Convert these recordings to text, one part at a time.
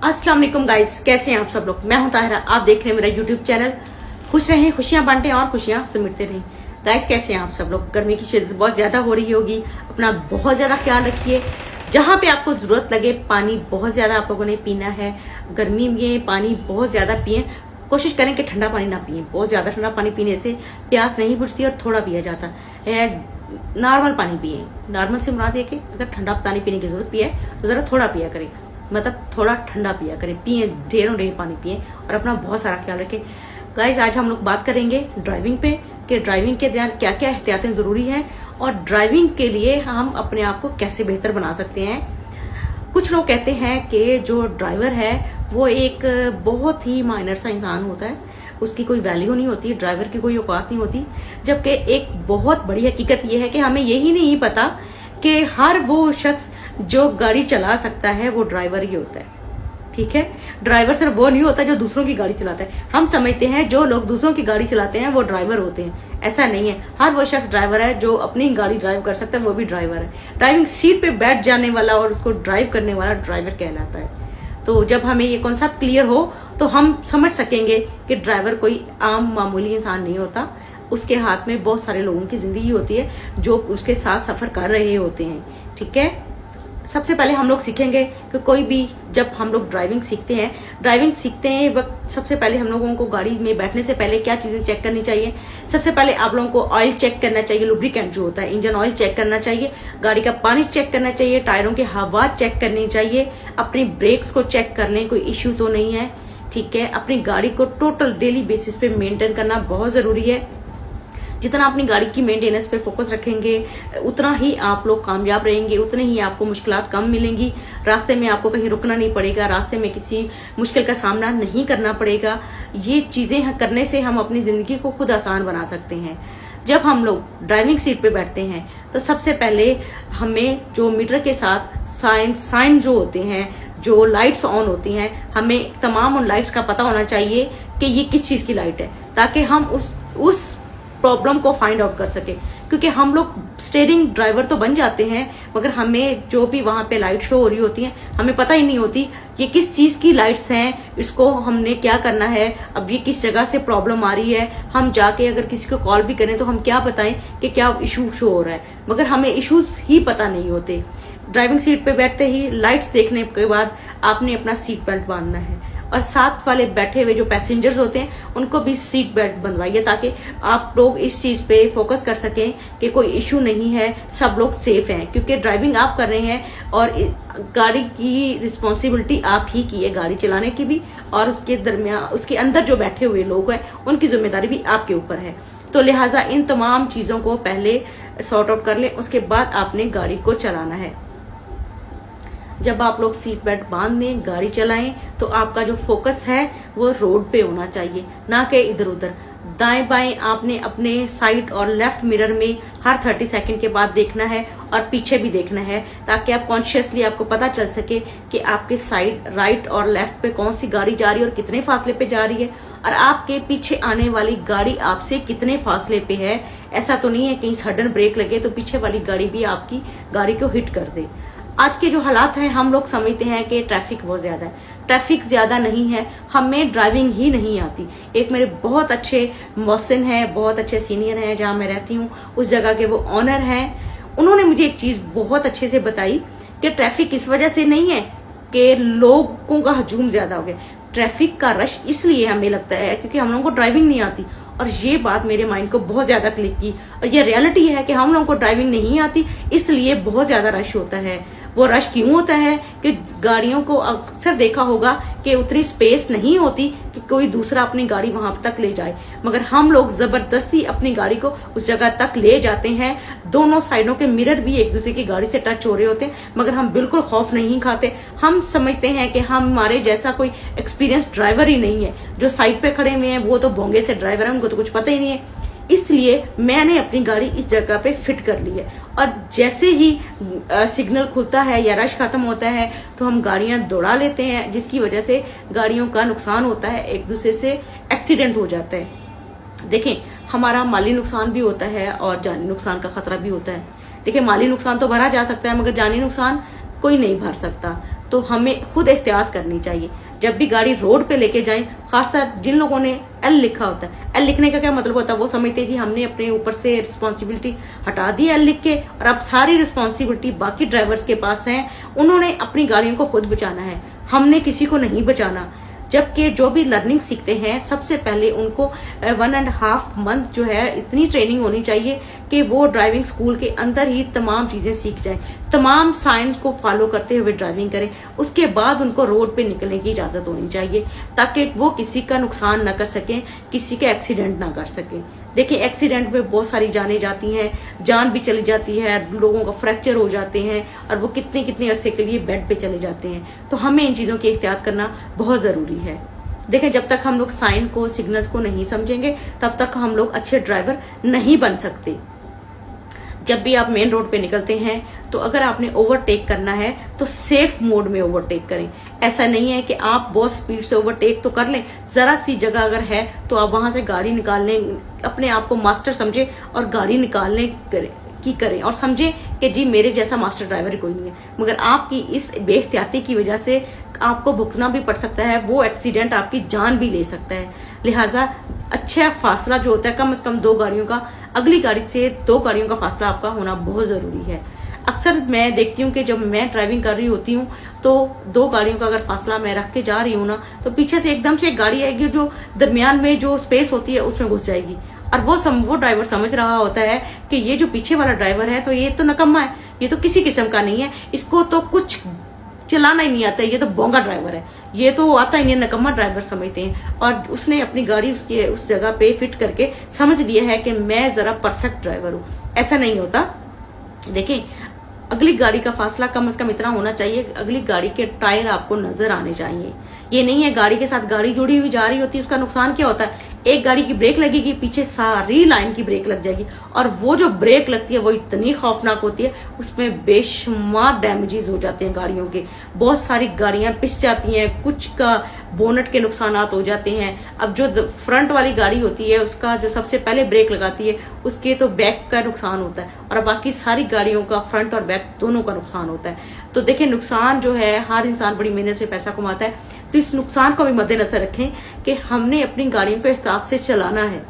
अस्सलाम वालेकुम गाइस, कैसे हैं आप सब लोग। मैं हूं ताहिरा, आप देख रहे हैं मेरा यूट्यूब चैनल। खुश रहें, खुशियां बांटें और खुशियां समेटते रहें। गाइस कैसे हैं आप सब लोग। गर्मी की शिद्दत बहुत ज्यादा हो रही होगी, अपना बहुत ज्यादा ख्याल रखिए। जहां पे आपको जरूरत लगे पानी बहुत ज्यादा आप लोगों ने पीना है। गर्मी में पानी बहुत ज्यादा पिए, कोशिश करें कि ठंडा पानी ना पिए। बहुत ज्यादा ठंडा पानी पीने से प्यास नहीं बुझती और थोड़ा पिया जाता है। नॉर्मल पानी पिए। नॉर्मल से मुराद है कि अगर ठंडा पानी पीने की जरूरत भी है तो जरा थोड़ा पिया करें, मतलब थोड़ा ठंडा पिया करें। पिए, ढेरों ढेर पानी पिए और अपना बहुत सारा ख्याल रखें। गाइस आज हम लोग बात करेंगे ड्राइविंग पे कि ड्राइविंग के दौरान क्या क्या एहतियातें जरूरी हैं और ड्राइविंग के लिए हम अपने आप को कैसे बेहतर बना सकते हैं। कुछ लोग कहते हैं कि जो ड्राइवर है वो एक बहुत ही माइनर सा इंसान होता है, उसकी कोई वैल्यू नहीं होती, ड्राइवर की कोई औकात नहीं होती। जबकि एक बहुत बड़ी हकीकत यह है कि हमें यही नहीं पता कि हर वो शख्स जो गाड़ी चला सकता है वो ड्राइवर ही होता है। ठीक है, ड्राइवर सिर्फ वो नहीं होता जो दूसरों की गाड़ी चलाता है। हम समझते हैं जो लोग दूसरों की गाड़ी चलाते हैं वो ड्राइवर होते हैं, ऐसा नहीं है। हर वो शख्स ड्राइवर है जो अपनी गाड़ी ड्राइव कर सकता है, वो भी ड्राइवर है। ड्राइविंग सीट पे बैठ जाने वाला और उसको ड्राइव करने वाला ड्राइवर कहलाता है। तो जब हमें ये कॉन्सेप्ट क्लियर हो तो हम समझ सकेंगे कि ड्राइवर कोई आम मामूली इंसान नहीं होता। उसके हाथ में बहुत सारे लोगों की जिंदगी होती है जो उसके साथ सफर कर रहे होते हैं। ठीक है, सबसे पहले हम लोग सीखेंगे कि कोई भी जब हम लोग ड्राइविंग सीखते हैं वक्त सबसे पहले हम लोगों को गाड़ी में बैठने से पहले क्या चीजें चेक करनी चाहिए। सबसे पहले आप लोगों को ऑयल चेक करना चाहिए, लुब्रिकेंट जो होता है, इंजन ऑयल चेक करना चाहिए, गाड़ी का पानी चेक करना चाहिए, टायरों की हवा चेक करनी चाहिए, अपनी ब्रेक्स को चेक कर लें कोई इश्यू तो नहीं है। ठीक है, अपनी गाड़ी को टोटल डेली बेसिस पे मेंटेन करना बहुत जरूरी है। जितना अपनी गाड़ी की मेंटेनेंस पे फोकस रखेंगे उतना ही आप लोग कामयाब रहेंगे, उतने ही आपको मुश्किलात कम मिलेंगी। रास्ते में आपको कहीं रुकना नहीं पड़ेगा, रास्ते में किसी मुश्किल का सामना नहीं करना पड़ेगा। ये चीजें करने से हम अपनी जिंदगी को खुद आसान बना सकते हैं। जब हम लोग ड्राइविंग सीट पे बैठते हैं तो सबसे पहले हमें जो मीटर के साथ साइन जो होते हैं, जो लाइट्स ऑन होती हैं, हमें तमाम उन लाइट्स का पता होना चाहिए कि ये किस चीज की लाइट है, ताकि हम उस प्रॉब्लम को फाइंड आउट कर सके। क्योंकि हम लोग स्टीयरिंग ड्राइवर तो बन जाते हैं मगर हमें जो भी वहां पे लाइट शो हो रही होती है हमें पता ही नहीं होती ये किस चीज की लाइट्स हैं, इसको हमने क्या करना है, अब ये किस जगह से प्रॉब्लम आ रही है। हम जाके अगर किसी को कॉल भी करें तो हम क्या बताएं कि क्या इशू शो हो रहा है, मगर हमें इश्यूज ही पता नहीं होते। ड्राइविंग सीट पे बैठते ही लाइट्स देखने के बाद आपने अपना सीट बेल्ट बांधना है और साथ वाले बैठे हुए जो पैसेंजर्स होते हैं उनको भी सीट बेल्ट बंधवाइए ताकि आप लोग इस चीज पे फोकस कर सकें कि कोई इश्यू नहीं है, सब लोग सेफ हैं। क्योंकि ड्राइविंग आप कर रहे हैं और गाड़ी की रिस्पॉन्सिबिलिटी आप ही की है, गाड़ी चलाने की भी, और उसके दरमियान उसके अंदर जो बैठे हुए लोग हैं उनकी जिम्मेदारी भी आपके ऊपर है। तो लिहाजा इन तमाम चीजों को पहले सॉर्ट आउट कर लें, उसके बाद आपने गाड़ी को चलाना है। जब आप लोग सीट बेल्ट बांध लें, गाड़ी चलाएं, तो आपका जो फोकस है वो रोड पे होना चाहिए, ना कि इधर उधर। दाएं बाएं आपने अपने साइड और लेफ्ट मिरर में हर 30 सेकंड के बाद देखना है और पीछे भी देखना है, ताकि आप कॉन्शियसली आपको पता चल सके कि आपके साइड राइट और लेफ्ट पे कौन सी गाड़ी जा रही है और कितने फासले पे जा रही है, और आपके पीछे आने वाली गाड़ी आपसे कितने फासले पे है। ऐसा तो नहीं है कहीं सडन ब्रेक लगे तो पीछे वाली गाड़ी भी आपकी गाड़ी को हिट कर दे। आज के जो हालात हैं हम लोग समझते हैं कि ट्रैफिक बहुत ज्यादा है, ट्रैफिक ज्यादा नहीं है, हमें ड्राइविंग ही नहीं आती। एक मेरे बहुत अच्छे मौसिन हैं, बहुत अच्छे सीनियर हैं, जहां मैं रहती हूँ उस जगह के वो ऑनर हैं। उन्होंने मुझे एक चीज बहुत अच्छे से बताई कि ट्रैफिक इस वजह से नहीं है कि लोगों का हजूम ज्यादा हो गया, ट्रैफिक का रश इसलिए हमें लगता है क्योंकि हम लोगों को ड्राइविंग नहीं आती। और ये बात मेरे माइंड को बहुत ज्यादा क्लिक की, और ये रियलिटी है कि हम लोगों को ड्राइविंग नहीं आती इसलिए बहुत ज्यादा रश होता है। वो रश क्यों होता है कि गाड़ियों को अक्सर देखा होगा कि उतनी स्पेस नहीं होती कि कोई दूसरा अपनी गाड़ी वहां तक ले जाए, मगर हम लोग जबरदस्ती अपनी गाड़ी को उस जगह तक ले जाते हैं। दोनों साइडों के मिरर भी एक दूसरे की गाड़ी से टच हो रहे होते हैं मगर हम बिल्कुल खौफ नहीं खाते। हम समझते हैं कि हमारे जैसा कोई एक्सपीरियंस ड्राइवर ही नहीं है, जो साइड पे खड़े हुए हैं वो तो भोंगे से ड्राइवर है, उनको तो कुछ पता ही नहीं है। इसलिए मैंने अपनी गाड़ी इस जगह पे फिट कर ली है, और जैसे ही सिग्नल खुलता है या रश खत्म होता है तो हम गाड़ियां दौड़ा लेते हैं, जिसकी वजह से गाड़ियों का नुकसान होता है, एक दूसरे से एक्सीडेंट हो जाता है। देखें, हमारा माली नुकसान भी होता है और जानी नुकसान का खतरा भी होता है। देखिए, माली नुकसान तो भरा जा सकता है मगर जानी नुकसान कोई नहीं भर सकता। तो हमें खुद एहतियात करनी चाहिए। जब भी गाड़ी रोड पे लेके जाएं, खासकर जिन लोगों ने एल लिखा होता है, एल लिखने का क्या मतलब होता है, वो समझते हैं जी हमने अपने ऊपर से रिस्पॉन्सिबिलिटी हटा दी एल लिख के, और अब सारी रिस्पॉन्सिबिलिटी बाकी ड्राइवर्स के पास है, उन्होंने अपनी गाड़ियों को खुद बचाना है, हमने किसी को नहीं बचाना। जबकि जो भी लर्निंग सीखते हैं सबसे पहले उनको 1.5 मंथ जो है इतनी ट्रेनिंग होनी चाहिए कि वो ड्राइविंग स्कूल के अंदर ही तमाम चीजें सीख जाएं, तमाम साइंस को फॉलो करते हुए ड्राइविंग करें। उसके बाद उनको रोड पे निकलने की इजाजत होनी चाहिए ताकि वो किसी का नुकसान न कर सकें, किसी के एक्सीडेंट ना कर सकें। देखिए एक्सीडेंट में बहुत सारी जानें जाती हैं, जान भी चली जाती है, लोगों का फ्रैक्चर हो जाते हैं और वो कितने कितने अरसे के लिए बेड पे चले जाते हैं। तो हमें इन चीजों की एहतियात करना बहुत जरूरी है। देखें जब तक हम लोग साइन को, सिग्नल्स को नहीं समझेंगे तब तक हम लोग अच्छे ड्राइवर नहीं बन सकते। जब भी आप मेन रोड पे निकलते हैं तो अगर आपने ओवरटेक करना है तो सेफ मोड में ओवरटेक करें। ऐसा नहीं है कि आप बहुत स्पीड से ओवरटेक तो कर लें, जरा सी जगह अगर है तो आप वहां से गाड़ी निकालने, अपने आप को मास्टर समझे और गाड़ी निकालने करें और समझे कि जी मेरे जैसा मास्टर ड्राइवर कोई नहीं है। मगर आपकी इस बेहतियाती की वजह से आपको भुगतना भी पड़ सकता है, वो एक्सीडेंट आपकी जान भी ले सकता है। लिहाजा अच्छा फासला जो होता है कम से कम 2 गाड़ियों का, अगली गाड़ी से 2 गाड़ियों का फासला आपका होना बहुत जरूरी है। अक्सर मैं देखती हूँ कि जब मैं ड्राइविंग कर रही होती हूँ तो 2 गाड़ियों का अगर फासला मैं रख के जा रही हूँ ना, तो पीछे से एकदम से एक गाड़ी आएगी जो दरमियान में जो स्पेस होती है उसमें घुस जाएगी, और वो ड्राइवर समझ रहा होता है कि ये जो पीछे वाला ड्राइवर है तो ये तो नकम्मा है, ये तो किसी किस्म का नहीं है, इसको तो कुछ चलाना ही नहीं आता, ये तो बोंगा ड्राइवर है, ये तो आता ही नहीं, नकम्मा ड्राइवर समझते हैं। और उसने अपनी गाड़ी उस जगह पे फिट करके समझ लिया है कि मैं जरा परफेक्ट ड्राइवर हूँ। ऐसा नहीं होता। देखें अगली गाड़ी का फासला कम से कम इतना होना चाहिए, अगली गाड़ी के टायर आपको नजर आने चाहिए। ये नहीं है गाड़ी के साथ गाड़ी जुड़ी हुई जा रही होती है, उसका नुकसान क्या होता है, एक गाड़ी की ब्रेक लगेगी, पीछे सारी लाइन की ब्रेक लग जाएगी, और वो जो ब्रेक लगती है वो इतनी खौफनाक होती है, उसमें बेशुमार डैमेजेस हो जाते हैं गाड़ियों के, बहुत सारी गाड़ियां पिस जाती हैं, कुछ का बोनट के नुकसान हो जाते हैं। अब जो फ्रंट वाली गाड़ी होती है उसका जो सबसे पहले ब्रेक लगाती है उसके तो बैक का नुकसान होता है, और बाकी सारी गाड़ियों का फ्रंट और बैक दोनों का नुकसान होता है। तो देखिए नुकसान जो है, हर इंसान बड़ी मेहनत से पैसा कमाता है, तो इस नुकसान को भी मद्देनजर रखें कि हमने अपनी गाड़ियों को एहतियात से चलाना है।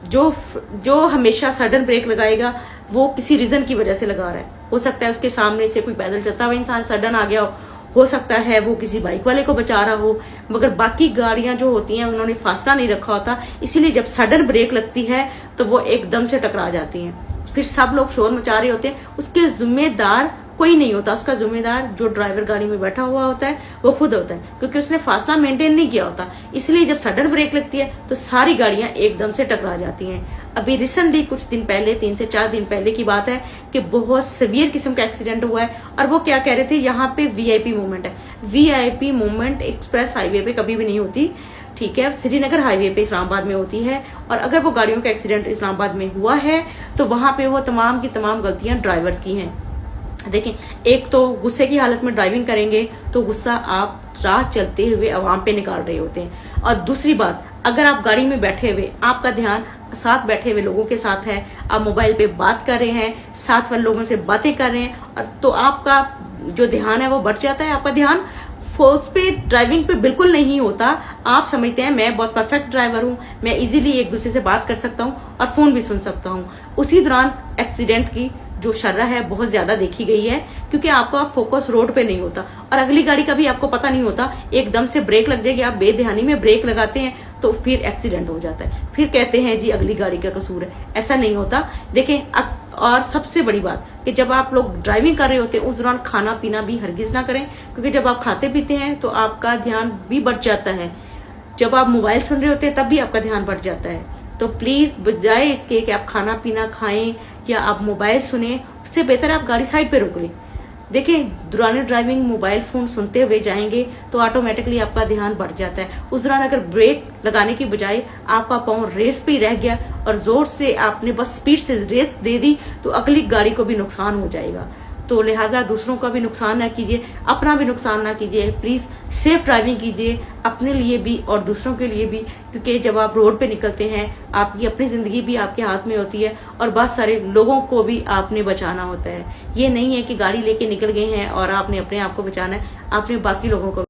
जो हमेशा सडन ब्रेक लगाएगा वो किसी रीजन की वजह से लगा रहा है, हो सकता है उसके सामने से कोई पैदल चलता हुआ इंसान सडन आ गया हो सकता है वो किसी बाइक वाले को बचा रहा हो, मगर बाकी गाड़ियां जो होती हैं उन्होंने फासला नहीं रखा होता, इसीलिए जब सडन ब्रेक लगती है तो वो एकदम से टकरा जाती हैं। फिर सब लोग शोर मचा रहे होते हैं, उसके जिम्मेदार कोई नहीं होता, उसका जिम्मेदार जो ड्राइवर गाड़ी में बैठा हुआ होता है वो खुद होता है, क्योंकि उसने फासला मेंटेन नहीं किया होता। इसलिए जब सडन ब्रेक लगती है तो सारी गाड़ियां एकदम से टकरा जाती हैं। अभी रिसेंटली कुछ दिन पहले, 3 से 4 दिन पहले की बात है कि बहुत सीवियर किस्म का एक्सीडेंट हुआ है, और वो क्या कह रहे थे, यहाँ पे वीआईपी मूवमेंट है। वीआईपी मूवमेंट एक्सप्रेस हाईवे पे कभी भी नहीं होती, ठीक है, श्रीनगर हाईवे पे इस्लामाबाद में होती है, और अगर वो गाड़ियों का एक्सीडेंट इस्लामाबाद में हुआ है तो वहां पे वो तमाम की तमाम गलतियां ड्राइवर्स की हैं। देखें, एक तो गुस्से की हालत में ड्राइविंग करेंगे तो गुस्सा आप राह चलते हुए आवाम पे निकाल रहे होते हैं, और दूसरी बात, अगर आप गाड़ी में बैठे हुए, आपका ध्यान साथ बैठे हुए लोगों के साथ है, आप मोबाइल पे बात कर रहे हैं, साथ वाले लोगों से बातें कर रहे हैं, और तो आपका जो ध्यान है वो बढ़ जाता है, आपका ध्यान फोर्स पे, ड्राइविंग पे बिल्कुल नहीं होता। आप समझते हैं मैं बहुत परफेक्ट ड्राइवर हूं, मैं इजीली एक दूसरे से बात कर सकता हूं और फोन भी सुन सकता हूं। उसी दौरान एक्सीडेंट की जो शर्रा है बहुत ज्यादा देखी गई है, क्योंकि आपका फोकस रोड पे नहीं होता, और अगली गाड़ी का भी आपको पता नहीं होता, एकदम से ब्रेक लग जाएगी, आप बेध्यानी में ब्रेक लगाते हैं तो फिर एक्सीडेंट हो जाता है, फिर कहते हैं जी अगली गाड़ी का कसूर है। ऐसा नहीं होता। देखें, और सबसे बड़ी बात कि जब आप लोग ड्राइविंग कर रहे होते हैं उस दौरान खाना पीना भी हरगिज ना करें, क्योंकि जब आप खाते पीते हैं तो आपका ध्यान भी बढ़ जाता है, जब आप मोबाइल सुन रहे होते हैं तब भी आपका ध्यान बढ़ जाता है। तो प्लीज बजाय इसके कि आप खाना पीना खाएं या आप मोबाइल सुने, उससे बेहतर आप गाड़ी साइड पे रोक लें। देखिए, दौरान ड्राइविंग मोबाइल फोन सुनते हुए जाएंगे तो ऑटोमेटिकली आपका ध्यान बढ़ जाता है। उस दौरान अगर ब्रेक लगाने की बजाय आपका पाँव रेस पे ही रह गया और जोर से आपने बस स्पीड से रेस दे दी तो अगली गाड़ी को भी नुकसान हो जाएगा। तो लिहाजा दूसरों का भी नुकसान ना कीजिए, अपना भी नुकसान ना कीजिए। प्लीज सेफ ड्राइविंग कीजिए, अपने लिए भी और दूसरों के लिए भी, क्योंकि जब आप रोड पे निकलते हैं आपकी अपनी जिंदगी भी आपके हाथ में होती है और बहुत सारे लोगों को भी आपने बचाना होता है। ये नहीं है कि गाड़ी लेके निकल गए हैं और आपने अपने आप को बचाना है, आपने बाकी लोगों को